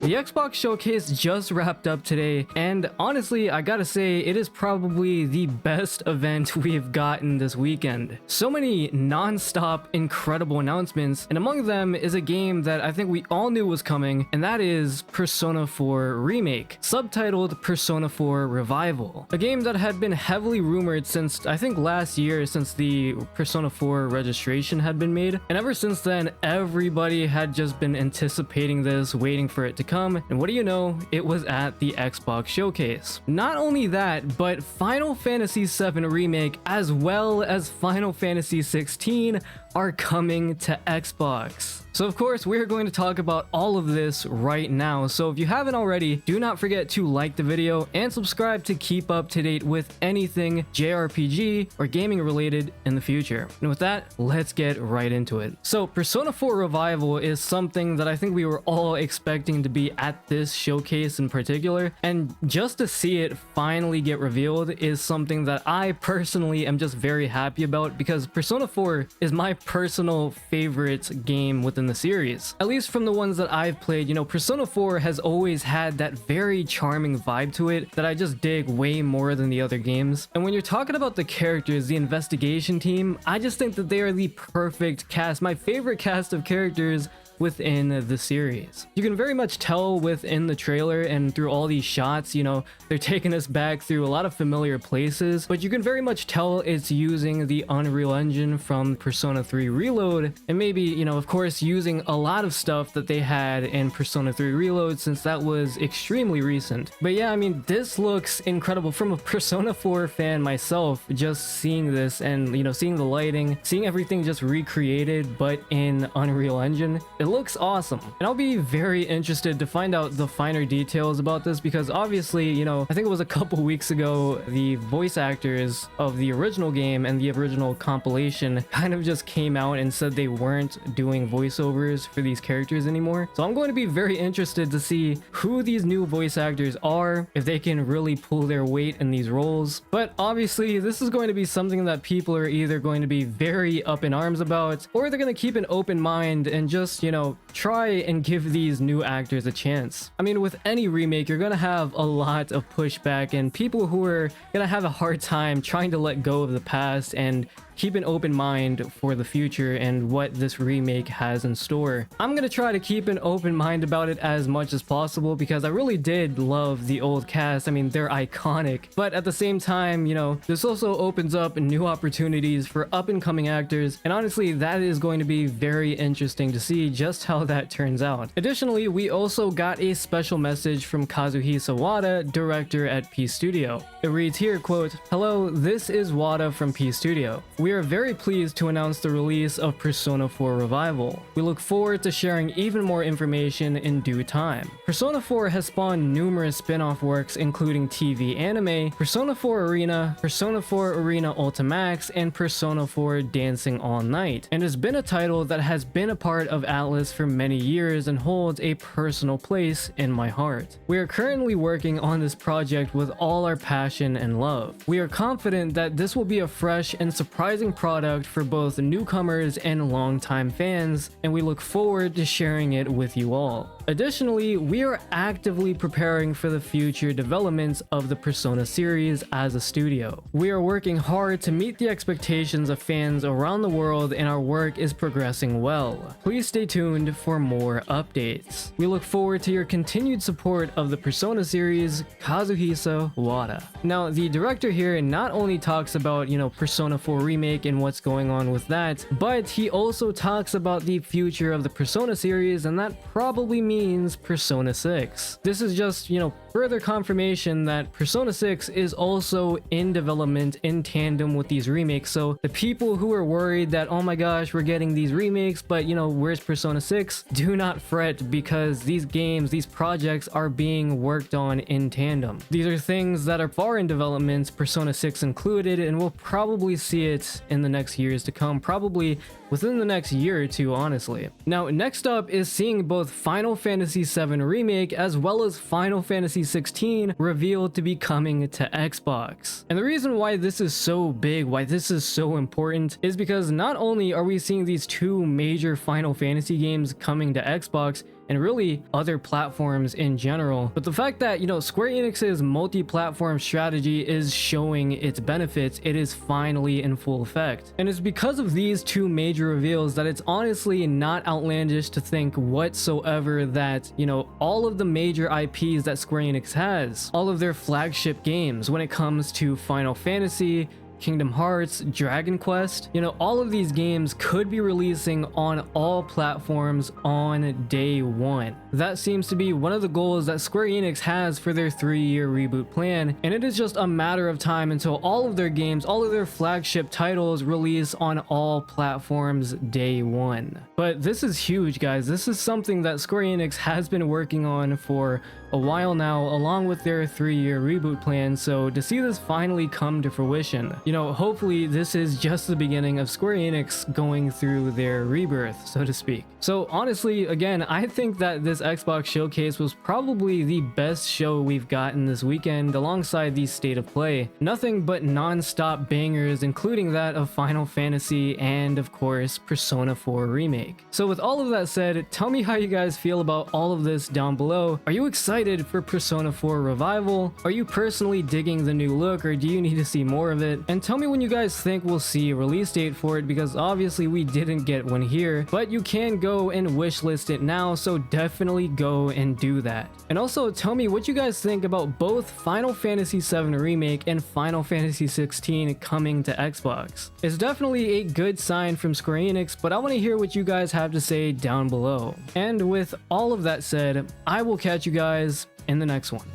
The Xbox showcase just wrapped up today, and honestly, I gotta say, it is probably the best event we've gotten this weekend. So many non-stop incredible announcements, and among them is a game that I think we all knew was coming, and that is Persona 4 Remake, subtitled Persona 4 Revival. A game that had been heavily rumored since, I think last year, since the Persona 4 registration had been made, and ever since then, everybody had just been anticipating this, waiting for it to come, and what do you know, it was at the Xbox showcase. Not only that, but Final Fantasy VII Remake as well as Final Fantasy 16 are coming to Xbox. So of course, we're going to talk about all of this right now. So if you haven't already, do not forget to like the video and subscribe to keep up to date with anything JRPG or gaming related in the future. And with that, let's get right into it. So Persona 4 Revival is something that I think we were all expecting to be at this showcase in particular. And just to see it finally get revealed is something that I personally am just very happy about, because Persona 4 is my personal favorite game within the series. At least from the ones that I've played, you know, Persona 4 has always had that very charming vibe to it that I just dig way more than the other games. And when you're talking about the characters, the investigation team, I just think that they are the perfect cast, my favorite cast of characters within the series. You can very much tell within the trailer and through all these shots, you know, they're taking us back through a lot of familiar places, but you can very much tell it's using the Unreal Engine from Persona 3 Reload, and maybe, you know, of course, using a lot of stuff that they had in Persona 3 Reload, since that was extremely recent. But yeah, I mean, this looks incredible. From a Persona 4 fan myself, just seeing this and, you know, seeing the lighting, seeing everything just recreated but in Unreal Engine, it looks awesome. And I'll be very interested to find out the finer details about this, because obviously, you know, I think it was a couple weeks ago, the voice actors of the original game and the original compilation kind of just came out and said they weren't doing voiceovers for these characters anymore. So I'm going to be very interested to see who these new voice actors are, if they can really pull their weight in these roles. But obviously, this is going to be something that people are either going to be very up in arms about, or they're going to keep an open mind and just, you know, try and give these new actors a chance. I mean, with any remake, you're gonna have a lot of pushback and people who are gonna have a hard time trying to let go of the past and keep an open mind for the future and what this remake has in store. I'm gonna try to keep an open mind about it as much as possible, because I really did love the old cast. I mean, they're iconic, but at the same time, you know, this also opens up new opportunities for up-and-coming actors, and honestly, that is going to be very interesting to see just how that turns out. Additionally, we also got a special message from Kazuhisa Wada, director at P Studio. It reads here, quote, "Hello, this is Wada from P Studio. We are very pleased to announce the release of Persona 4 Revival. We look forward to sharing even more information in due time. Persona 4 has spawned numerous spin-off works, including TV anime, Persona 4 Arena, Persona 4 Arena Ultimax, and Persona 4 Dancing All Night, and has been a title that has been a part of Atlas for many years and holds a personal place in my heart. We are currently working on this project with all our passion and love. We are confident that this will be a fresh and surprising product for both newcomers and longtime fans, and we look forward to sharing it with you all. Additionally, we are actively preparing for the future developments of the Persona series as a studio. We are working hard to meet the expectations of fans around the world, and our work is progressing well. Please stay tuned for more updates. We look forward to your continued support of the Persona series, Kazuhisa Wada." Now, the director here not only talks about, you know, Persona 4 Remake and what's going on with that, but he also talks about the future of the Persona series, and that probably means Persona 6. This is just, you know, further confirmation that Persona 6 is also in development in tandem with these remakes. So the people who are worried that, oh my gosh, we're getting these remakes, but you know, where's Persona 6? Do not fret, because these games, these projects are being worked on in tandem. These are things that are far in development, Persona 6 included, and we'll probably see it in the next years to come, probably within the next year or two, honestly. Now, next up is seeing both Final Fantasy VII Remake as well as Final Fantasy 16 revealed to be coming to Xbox. And the reason why this is so big, why this is so important, is because not only are we seeing these two major Final Fantasy games coming to Xbox, and really other platforms in general. But the fact that, you know, Square Enix's multi-platform strategy is showing its benefits, it is finally in full effect. And it's because of these two major reveals that it's honestly not outlandish to think whatsoever that, you know, all of the major IPs that Square Enix has, all of their flagship games when it comes to Final Fantasy, Kingdom Hearts, Dragon Quest, you know, all of these games could be releasing on all platforms on day one. That seems to be one of the goals that Square Enix has for their 3-year reboot plan, and it is just a matter of time until all of their games, all of their flagship titles release on all platforms day one. But this is huge, guys. This is something that Square Enix has been working on for a while now, along with their 3-year reboot plan, so to see this finally come to fruition, you know, hopefully this is just the beginning of Square Enix going through their rebirth, so to speak. So honestly, again, I think that this Xbox showcase was probably the best show we've gotten this weekend alongside the State of Play. Nothing but non-stop bangers, including that of Final Fantasy and of course Persona 4 Remake. So with all of that said, tell me how you guys feel about all of this down below. Are you excited for Persona 4 Revival? Are you personally digging the new look, or do you need to see more of it? And tell me when you guys think we'll see a release date for it, because obviously we didn't get one here, but you can go and wishlist it now, so definitely go and do that. And also tell me what you guys think about both Final Fantasy VII Remake and Final Fantasy XVI coming to Xbox. It's definitely a good sign from Square Enix, but I want to hear what you guys have to say down below. And with all of that said, I will catch you guys in the next one.